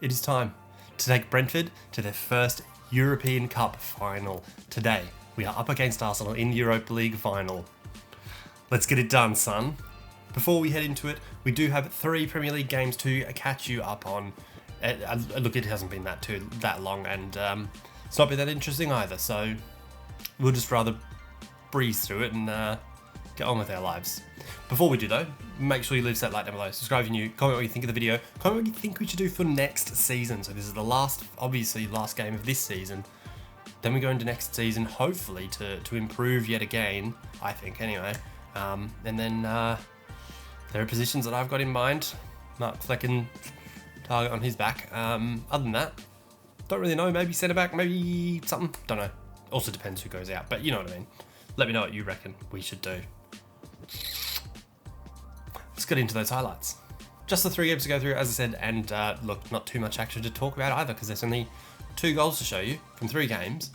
It is time to take Brentford to their first European Cup final. Today, we are up against Arsenal in the Europa League final. Let's get it done, son. Before we head into it, we do have 3 Premier League games to catch you up on. Look, it hasn't been that long, and it's not been that interesting either, so we'll just rather breeze through it and get on with our lives. Before we do though, make sure you leave that like down below, subscribe if you're new, comment what you think of the video, comment what you think we should do for next season. So this is the last game of this season. Then we go into next season, hopefully to improve yet again, I think anyway. And then there are positions that I've got in mind. Mark Flecken, target on his back. Other than that, don't really know, maybe centre back, maybe something, don't know. Also depends who goes out, but you know what I mean. Let me know what you reckon we should do. Let's get into those highlights. Just the 3 games to go through, as I said, and look, not too much action to talk about either, because there's only 2 goals to show you from 3 games.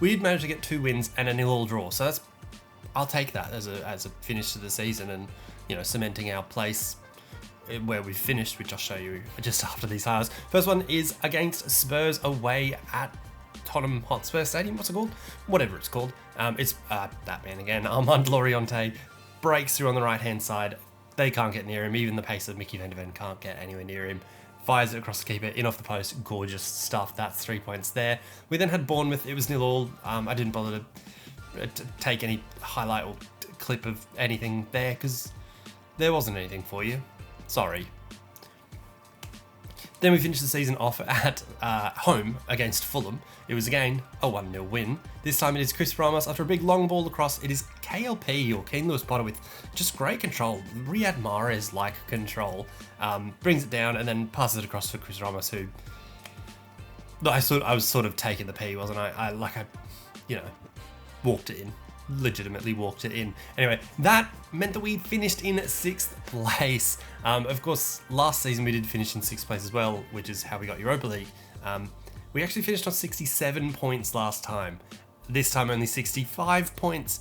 We did manage to get 2 wins and a 0-0 draw, so I'll take that as a finish to the season, and cementing our place where we've finished, which I'll show you just after these highlights. First one is against Spurs away at Tottenham Hotspur Stadium. What's it called? Whatever it's called. It's that man again. Armand Laurienté breaks through on the right hand side. They can't get near him. Even the pace of Mickey van de Ven can't get anywhere near him. Fires it across the keeper, in off the post. Gorgeous stuff. That's 3 points there. We then had Bournemouth. It was 0-0. I didn't bother to take any highlight or clip of anything there because there wasn't anything for you. Sorry. Then we finished the season off at home against Fulham. It was again a 1-0 win. This time it is Chris Ramos after a big long ball across. It is KLP or Keane Lewis Potter with just great control. Riyad Mahrez-like control. Brings it down and then passes it across for Chris Ramos, who I was sort of taking the P, wasn't I? I walked it in. Legitimately walked it in. Anyway, that meant that we finished in 6th place. Of course, last season we did finish in 6th place as well, which is how we got Europa League. We actually finished on 67 points last time. This time only 65 points.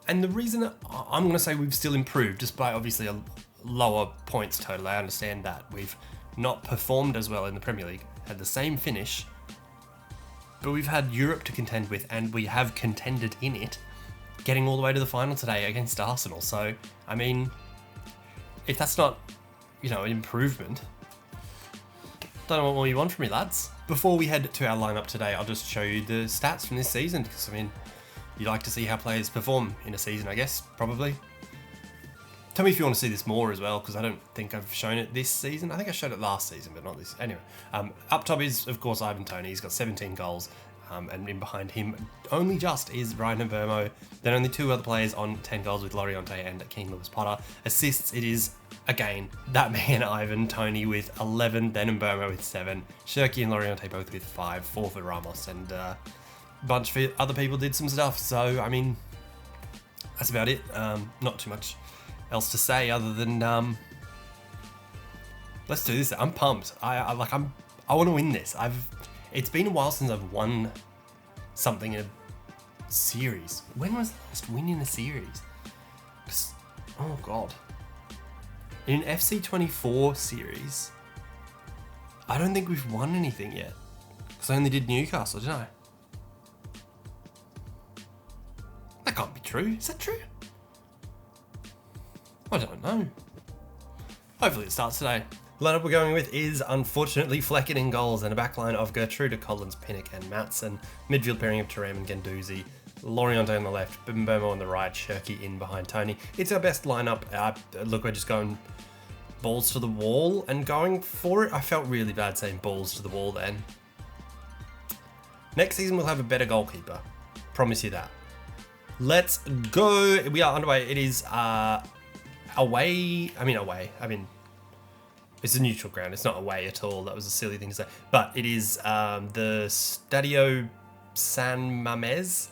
And the reason I'm going to say we've still improved, despite obviously a lower points total, I understand that. We've not performed as well in the Premier League, had the same finish, but we've had Europe to contend with, and we have contended in it, getting all the way to the final today against Arsenal. So, I mean, if that's not, an improvement, don't know what more you want from me, lads. Before we head to our lineup today, I'll just show you the stats from this season, because, you like to see how players perform in a season, I guess, probably. Tell me if you want to see this more as well, because I don't think I've shown it this season. I think I showed it last season, but not this. Anyway, up top is, of course, Ivan Toney. He's got 17 goals. And in behind him, only just is Ryan Mbeumo. Then only 2 other players on 10 goals with Laurienté and Keane Lewis Potter. Assists, it is, again, that man Ivan Toney with 11, then Mbeumo with 7. Shirky and Laurienté both with 5, 4 for Ramos, and a bunch of other people did some stuff. So, that's about it. Not too much else to say other than, let's do this. I'm pumped. I want to win this. It's been a while since I've won something in a series. When was the last win in a series? Oh god. In an FC24 series, I don't think we've won anything yet. Because I only did Newcastle, didn't I? That can't be true. Is that true? I don't know. Hopefully it starts today. The lineup we're going with is, unfortunately, Flecken in goals and a backline of Gertrude, Collins, Pinnock and Matson. Midfield pairing of Thuram and Guendouzi. Laurienté on the left, Mbeumo on the right, Shirky in behind Toney. It's our best lineup. Look, we're just going balls to the wall and going for it. I felt really bad saying balls to the wall then. Next season we'll have a better goalkeeper. Promise you that. Let's go. We are underway. It is away. It's a neutral ground. It's not away at all. That was a silly thing to say. But it is the Stadio San Mames,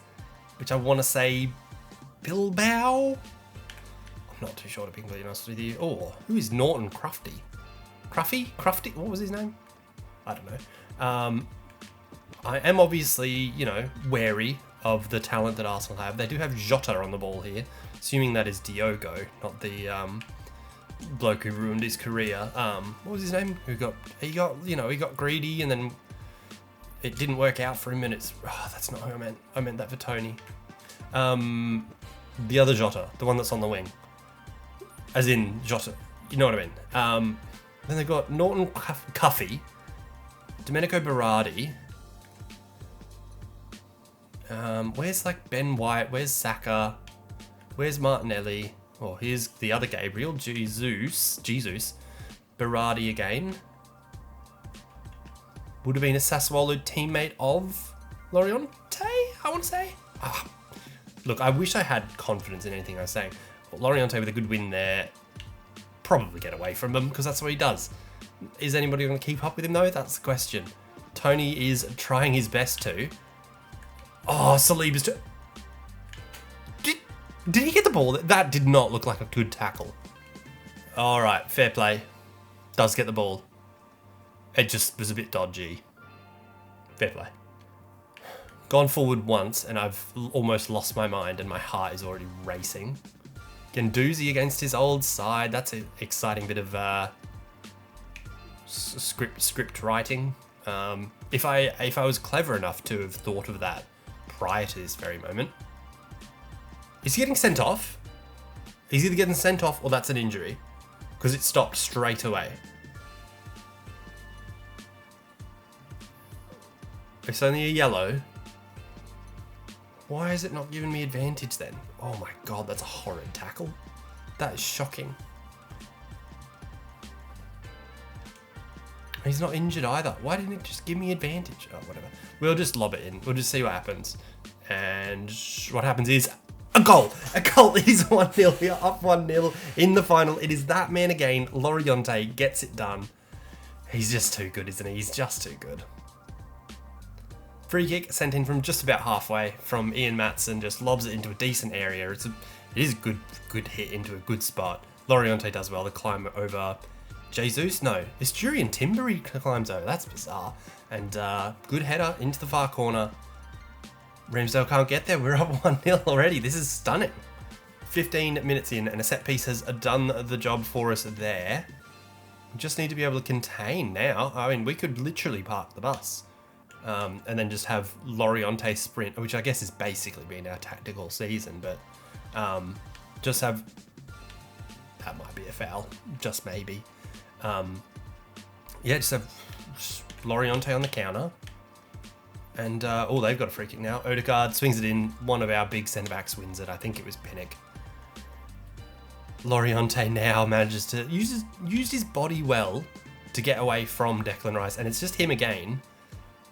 which I want to say Bilbao. I'm not too sure to be completely honest with you. Oh, who is Norton Crufty? Crufty? What was his name? I don't know. I am obviously, wary of the talent that Arsenal have. They do have Jota on the ball here, assuming that is Diogo, not the bloke who ruined his career. What was his name? He got greedy and then it didn't work out for him. And that's not who I meant. I meant that for Tony. The other Jota, the one that's on the wing, as in Jota. You know what I mean? Then they got Norton Cuffy, Domenico Berardi. Where's like Ben White? Where's Saka? Where's Martinelli? Oh, here's the other Gabriel, Jesus, Berardi again. Would have been a Sassuolo teammate of Loriente, I want to say. Look, I wish I had confidence in anything I was saying. But Loriente with a good win there. Probably get away from him because that's what he does. Is anybody going to keep up with him though? That's the question. Tony is trying his best to. Oh, Saliba's too. Did he get the ball? That did not look like a good tackle. All right, fair play. Does get the ball. It just was a bit dodgy. Fair play. Gone forward once and I've almost lost my mind and my heart is already racing. Guendouzi against his old side. That's an exciting bit of script writing. If I was clever enough to have thought of that prior to this very moment. Is he getting sent off? He's either getting sent off or that's an injury. Because it stopped straight away. It's only a yellow. Why is it not giving me advantage then? Oh my god, that's a horrid tackle. That is shocking. He's not injured either. Why didn't it just give me advantage? Oh, whatever. We'll just lob it in. We'll just see what happens. And what happens is a goal. A goal. It is 1-0. We are up 1-0 in the final. It is that man again. Loriente gets it done. He's just too good, isn't he? He's just too good. Free kick sent in from just about halfway from Ian Matson. Just lobs it into a decent area. It is a good hit into a good spot. Loriente does well to climb over Jesus. No, it's Jurriën Timber he climbs over. That's bizarre. And good header into the far corner. Ramsdale can't get there. We're up 1-0 already. This is stunning. 15 minutes in and a set piece has done the job for us there. We just need to be able to contain now. I mean, we could literally park the bus. And then just have Loriente sprint, which I guess is basically been our tactical season, but just have... That might be a foul. Just maybe. Yeah, just have Loriente on the counter. And, they've got a free kick now. Odegaard swings it in. One of our big centre-backs wins it. I think it was Pinnock. Loriente now manages to use his body well to get away from Declan Rice. And it's just him again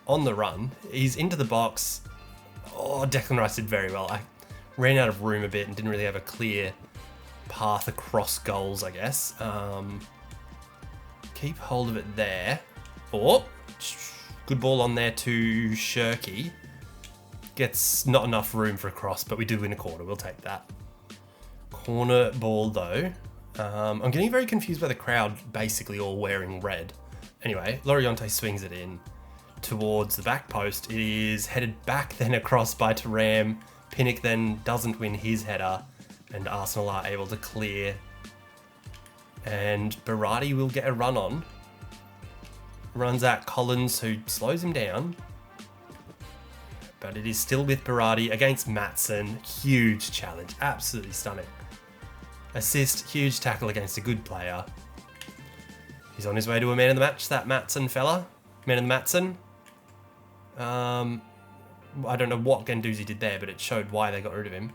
on the run. He's into the box. Oh, Declan Rice did very well. I ran out of room a bit and didn't really have a clear path across goals, I guess. Keep hold of it there. Oh, good ball on there to Shirky. Gets not enough room for a cross, but we do win a corner. We'll take that. Corner ball, though. I'm getting very confused by the crowd basically all wearing red. Anyway, Loriente swings it in towards the back post. It is headed back then across by Thuram. Pinnock then doesn't win his header, and Arsenal are able to clear. And Berardi will get a run on. Runs at Collins, who slows him down. But it is still with Berardi against Matson. Huge challenge. Absolutely stunning. Assist, huge tackle against a good player. He's on his way to a man of the match, that Matson fella. Man of the Matson. I don't know what Guendouzi did there, but it showed why they got rid of him.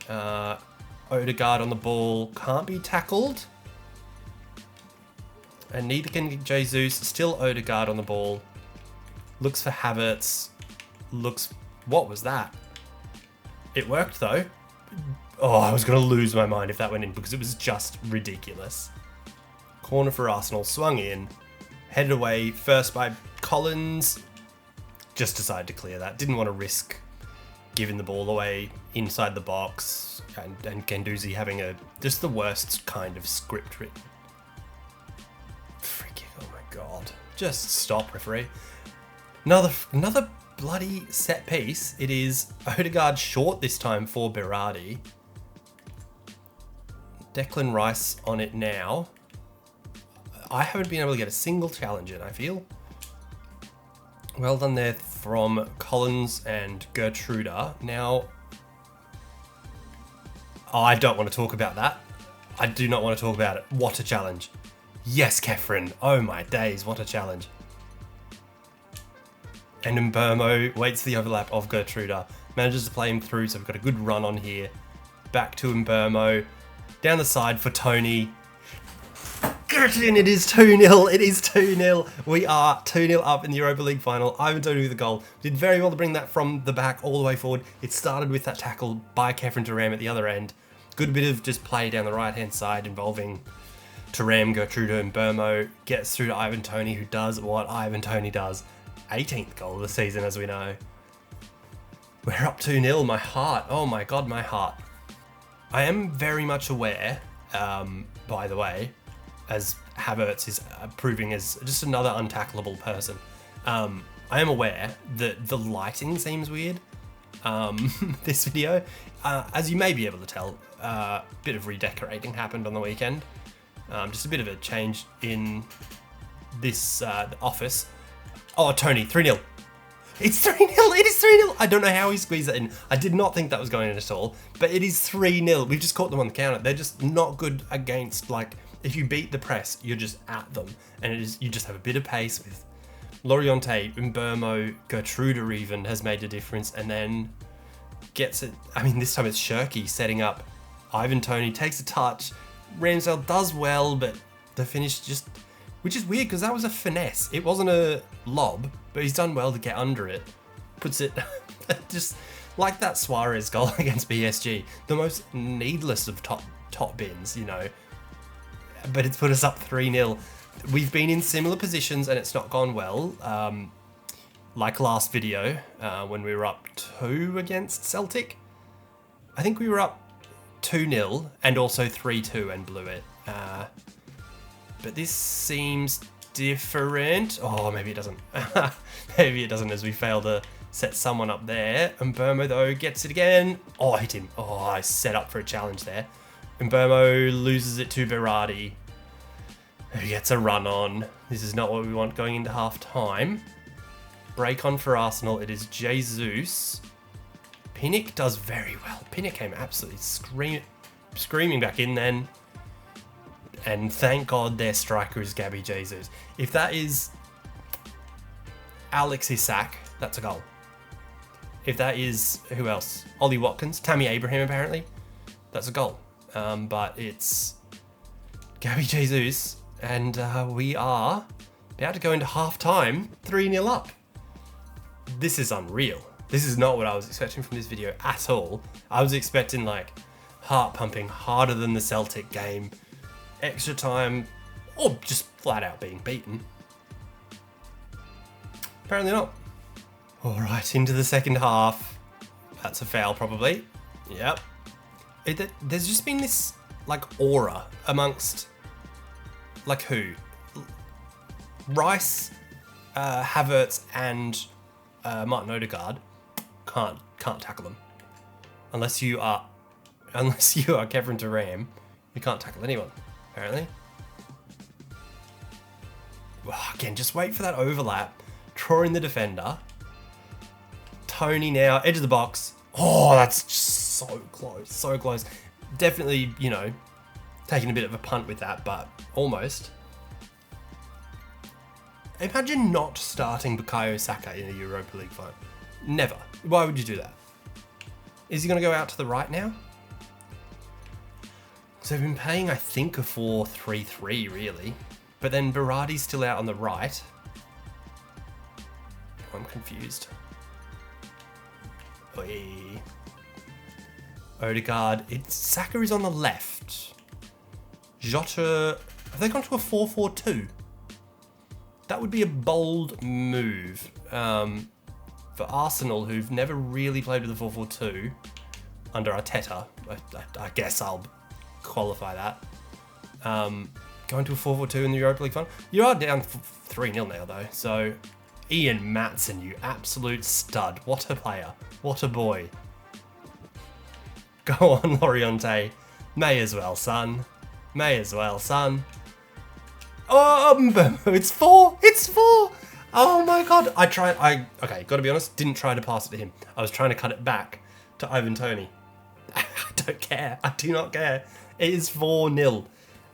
Odegaard on the ball. Can't be tackled. And neither can Jesus. Still Odegaard on the ball. Looks for Havertz. What was that? It worked though. Oh, I was going to lose my mind if that went in because it was just ridiculous. Corner for Arsenal. Swung in. Headed away first by Collins. Just decided to clear that. Didn't want to risk giving the ball away inside the box. And Guendouzi having just the worst kind of script written. Free kick, oh my god. Just stop, referee. Another bloody set piece. It is Odegaard short this time for Berardi. Declan Rice on it now. I haven't been able to get a single challenge in, I feel. Well done there from Collins and Gertruda. Now, I don't want to talk about that. I do not want to talk about it. What a challenge. Yes, Kefren. Oh my days, what a challenge. And Mbermo waits the overlap of Gertruda. Manages to play him through, so we've got a good run on here. Back to Mbermo. Down the side for Tony. Gertrude, it is 2-0. It is 2-0. We are 2-0 up in the Europa League final. Ivan Toney with a goal. Did very well to bring that from the back all the way forward. It started with that tackle by Kefren Turam at the other end. Good bit of just play down the right-hand side involving Turam, Gertrude and Mbermo. Gets through to Ivan Toney, who does what Ivan Toney does. 18th goal of the season, as we know. We're up 2-0. My heart. Oh my God, my heart. I am very much aware, by the way, as Havertz is proving as just another untackleable person. I am aware that the lighting seems weird, this video. As you may be able to tell, a bit of redecorating happened on the weekend. Just a bit of a change in this the office. Oh, Tony, 3-0. It's 3-0, it is 3-0. I don't know how he squeezed that in. I did not think that was going in at all, but it is 3-0. We've just caught them on the counter. They're just not good against, like, if you beat the press, you're just at them. And it is, you just have a bit of pace with Loriente, Mbermo, Gertruda even has made a difference, and then gets it. I mean, this time it's Shirky setting up. Ivan Toney takes a touch. Ramsdale does well, but the finish just, which is weird because that was a finesse. It wasn't a lob, but he's done well to get under it. Puts it just like that Suarez goal against PSG. The most needless of top bins, you know. But it's put us up 3-0. We've been in similar positions and it's not gone well. Like last video, when we were up 2 against Celtic. I think we were up 2-0 and also 3-2 and blew it. But this seems different. Oh, maybe it doesn't. Maybe it doesn't, as we fail to set someone up there. Mbermo, though, gets it again. Oh, I hit him. Oh, I set up for a challenge there. Mbermo loses it to Berardi, who gets a run on. This is not what we want going into half time. Break on for Arsenal. It is Jesus. Pinnock does very well. Pinnock came absolutely screaming back in then. And thank God their striker is Gabby Jesus. If that is Alex Isak, that's a goal. If that is, who else? Ollie Watkins, Tammy Abraham apparently, that's a goal. But it's Gabby Jesus, and we are about to go into half time, 3-0 up. This is unreal. This is not what I was expecting from this video at all. I was expecting like heart pumping harder than the Celtic game, extra time, or just flat out being beaten. Apparently not. All right, into the second half. That's a foul probably. Yep. There's just been this like aura amongst like who? Rice, Havertz and Martin Odegaard can't tackle them. Unless you are Kevin Turam, you can't tackle anyone, apparently. Well, again, just wait for that overlap. Draw in the defender. Tony now, edge of the box. Oh, that's just so close, so close. Definitely, you know, taking a bit of a punt with that, but almost. Imagine not starting Bukayo Saka in the Europa League final. Never. Why would you do that? Is he going to go out to the right now? So they've been playing, I think, a 4-3-3, really. But then Berardi's still out on the right. I'm confused. Oy. Odegaard. Saka is on the left. Jota. Have they gone to a 4-4-2? That would be a bold move for Arsenal, who've never really played with a 4-4-2 under Arteta. I guess I'll qualify that. Going to a 4-4-2 in the Europa League final. You are down 3-0 now, though. So, Ian Matson, you absolute stud. What a player. What a boy. Go on, Loriente. May as well, son. May as well, son. Oh, it's 4. It's 4. Oh my god. Okay, gotta be honest, didn't try to pass it to him. I was trying to cut it back to Ivan Toney. I don't care. I do not care. It is 4-0.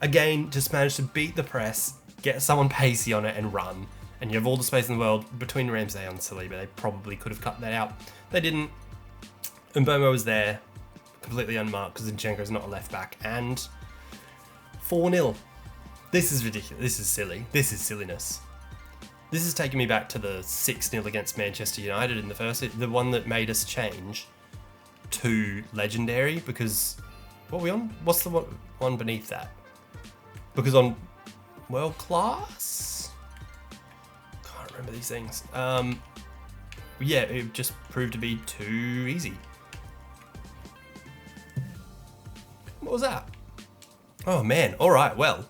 Again, just managed to beat the press, get someone pacey on it and run. And you have all the space in the world between Ramsey and Saliba. They probably could have cut that out. They didn't. Mbeumo was there, completely unmarked because Zinchenko is not a left back. And 4-0. This is ridiculous. This is silly. This is silliness. This is taking me back to the 6-0 against Manchester United in the first, the one that made us change to legendary, because what are we on? What's the one beneath that? Because on world class? Can't remember these things. Yeah, it just proved to be too easy. What was that? Oh man, alright, well.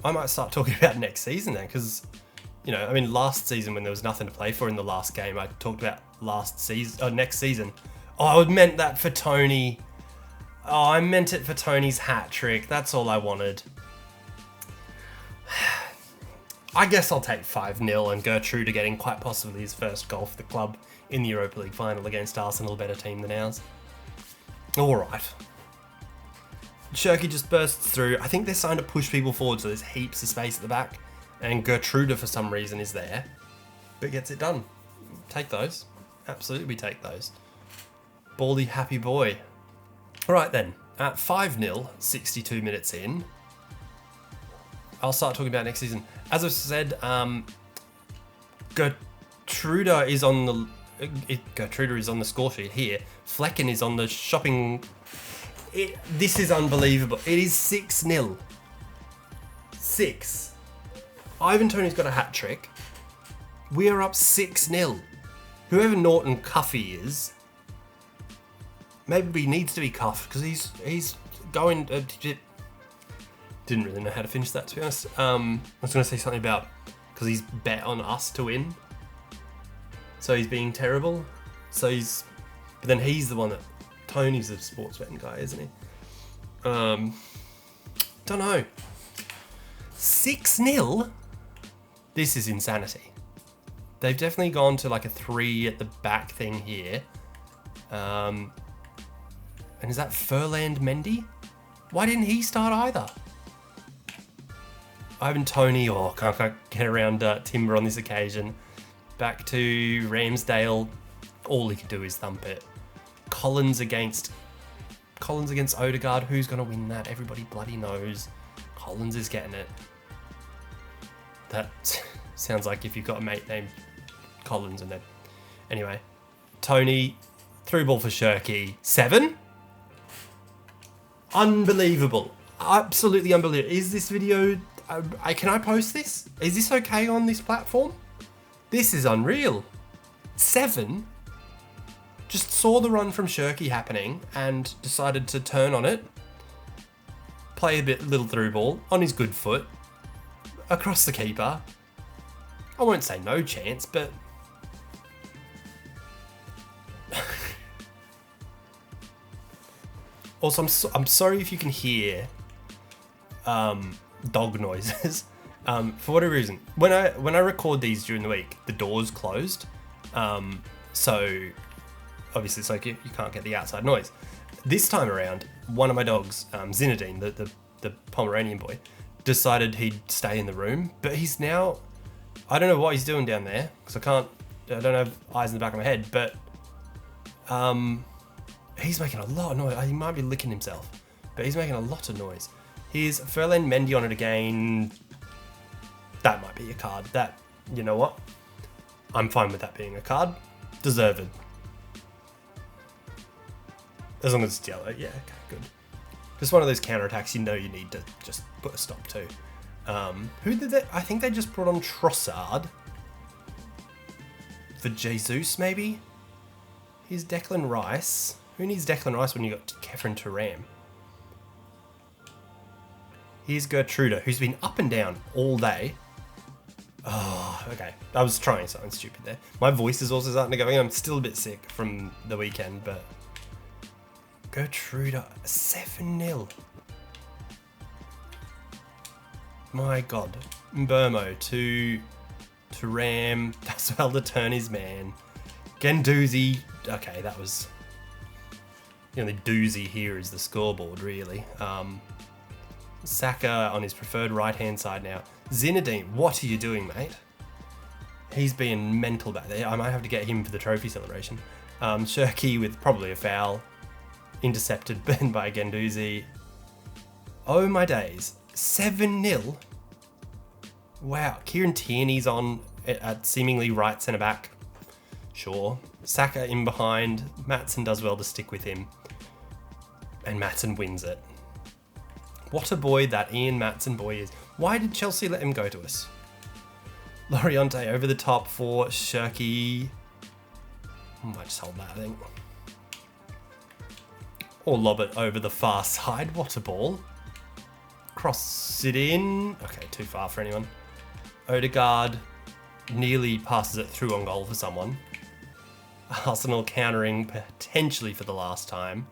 I might start talking about next season then, because, you know, I mean, last season when there was nothing to play for in the last game, I talked about next season. Oh, I meant that for Tony. Oh, I meant it for Tony's hat trick. That's all I wanted. I guess I'll take 5-0 and Gertrude getting quite possibly his first goal for the club in the Europa League final against Arsenal, a better team than ours. All right. Shirky just bursts through. I think they're starting to push people forward, so there's heaps of space at the back. And Gertrude, for some reason, is there, but gets it done. Take those. Absolutely, we take those. Baldy, happy boy. All right then. At 5-0, 62 minutes in, I'll start talking about next season. As I've said, Gertrude is on the score sheet here. Flecken is on the shopping. This is unbelievable. It is 6-0. 6. Ivan Toney's got a hat trick. We are up 6-0. Whoever Norton Cuffy is, maybe he needs to be cuffed because he's going. Didn't really know how to finish that, to be honest. I was going to say something about because he's bet on us to win, so he's being terrible. But then he's the one that. Tony's a sports betting guy, isn't he? Don't know. 6-0? This is insanity. They've definitely gone to like a 3 at the back thing here. And is that Furland Mendy? Why didn't he start either? Ivan Toney, can't get around Timber on this occasion. Back to Ramsdale. All he can do is thump it. Collins against Odegaard. Who's going to win that? Everybody bloody knows. Collins is getting it. That sounds like if you've got a mate named Collins and then... Anyway. Tony, through ball for Shirky. 7? Unbelievable. Absolutely unbelievable. Is this video... can I post this? Is this okay on this platform? This is unreal. 7? Just saw the run from Shirky happening and decided to turn on it. Play a little through ball on his good foot. Across the keeper. I won't say no chance, but... Also, I'm sorry if you can hear dog noises. For whatever reason. When I record these during the week, the door's closed. So... Obviously, it's like you can't get the outside noise. This time around, one of my dogs, Zinedine, the Pomeranian boy, decided he'd stay in the room. But he's now... I don't know what he's doing down there, because I don't have eyes in the back of my head, but he's making a lot of noise. He might be licking himself, but he's making a lot of noise. Here's Ferland Mendy on it again. That might be a card. That, you know what? I'm fine with that being a card. Deserved. As long as it's yellow, yeah, okay, good. Just one of those counterattacks you know you need to just put a stop to. Who did that? I think they just brought on Trossard. For Jesus, maybe? Here's Declan Rice. Who needs Declan Rice when you got Kefren Turam? Here's Gertrude, who's been up and down all day. Oh, okay. I was trying something stupid there. My voice is also starting to go. I'm still a bit sick from the weekend, but... Gertrude, 7-0. My God. Mbermo to Ram. That's well to turn his man. Gendouzi. Okay, that was... The only doozy here is the scoreboard, really. Saka on his preferred right-hand side now. Zinedine, what are you doing, mate? He's being mental back there. I might have to get him for the trophy celebration. Shirky with probably a foul. Intercepted by Gendouzi. Oh my days. 7-0? Wow. Kieran Tierney's on at seemingly right centre-back. Sure. Saka in behind. Maatsen does well to stick with him. And Maatsen wins it. What a boy that Ian Maatsen boy is. Why did Chelsea let him go to us? Loriente over the top for Shirky. Might just hold that, I think. Or lob it over the far side. What a ball. Cross it in. Okay, too far for anyone. Odegaard nearly passes it through on goal for someone. Arsenal countering potentially for the last time.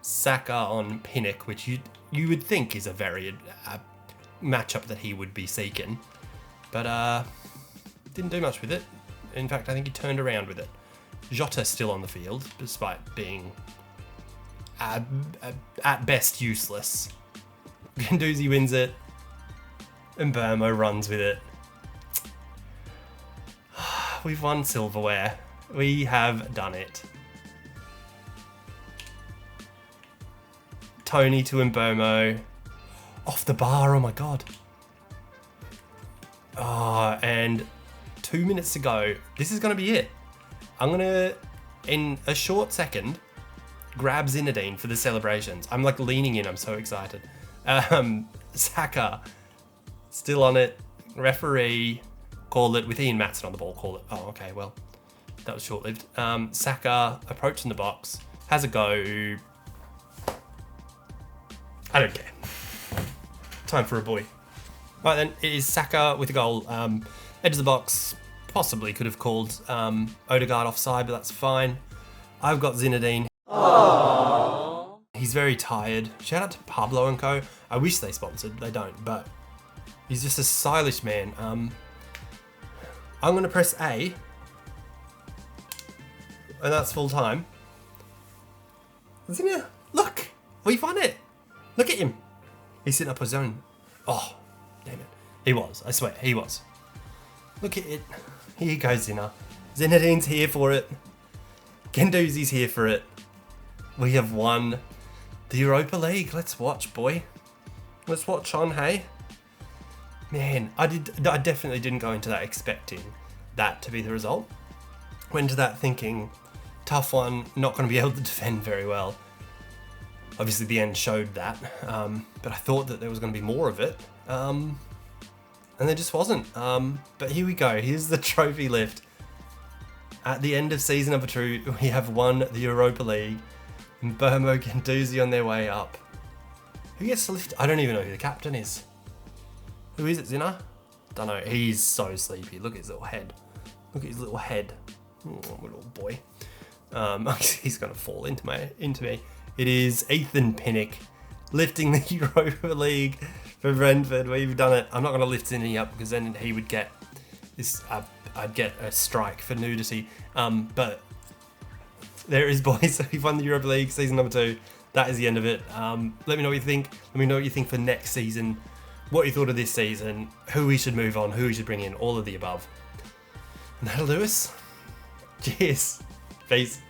Saka on Pinnock, which you would think is a very matchup that he would be seeking. But didn't do much with it. In fact, I think he turned around with it. Jota still on the field, despite being at best useless. Gendouzi wins it. And Burmo runs with it. We've won silverware. We have done it. Tony to Mbomo. Off the bar, oh my God. And 2 minutes to go. This is going to be it. I'm going to, in a short second, grab Zinedine for the celebrations. I'm like leaning in, I'm so excited. Saka, still on it. Referee, call it with Ian Maatsen on the ball, call it. Oh, okay, well, that was short-lived. Saka approaching the box, has a go. I don't care. Time for a boy. Right then, it is Saka with a goal. Edge of the box, possibly could have called Odegaard offside, but that's fine. I've got Zinedine. Aww. He's very tired. Shout out to Pablo and Co. I wish they sponsored, they don't, but he's just a stylish man. I'm going to press A, and that's full time. Zinedine, look, we've won it. Look at him. He's sitting up his own. Oh, damn it. He was, I swear, he was. Look at it. Here goes Zinna. Zinedine's here for it. Gendouzi's here for it. We have won the Europa League. Let's watch, boy. Let's watch on, hey? Man, I definitely didn't go into that expecting that to be the result. Went into that thinking, tough one, not going to be able to defend very well. Obviously, the end showed that, but I thought that there was going to be more of it, and there just wasn't. But here we go. Here's the trophy lift. At the end of season number 2, we have won the Europa League. Mbomo Gendouzi on their way up. Who gets to lift? I don't even know who the captain is. Who is it, Zinna? Don't know. He's so sleepy. Look at his little head. Look at his little head. Oh, little boy. He's going to fall into me. It is Ethan Pinnock lifting the Europa League for Brentford. We've done it. I'm not going to lift Zinny up because then he would get this. I'd get a strike for nudity. But there it is, boys. So we've won the Europa League season number 2. That is the end of it. Let me know what you think. Let me know what you think for next season. What you thought of this season. Who we should move on. Who we should bring in. All of the above. And that'll do us. Cheers. Peace.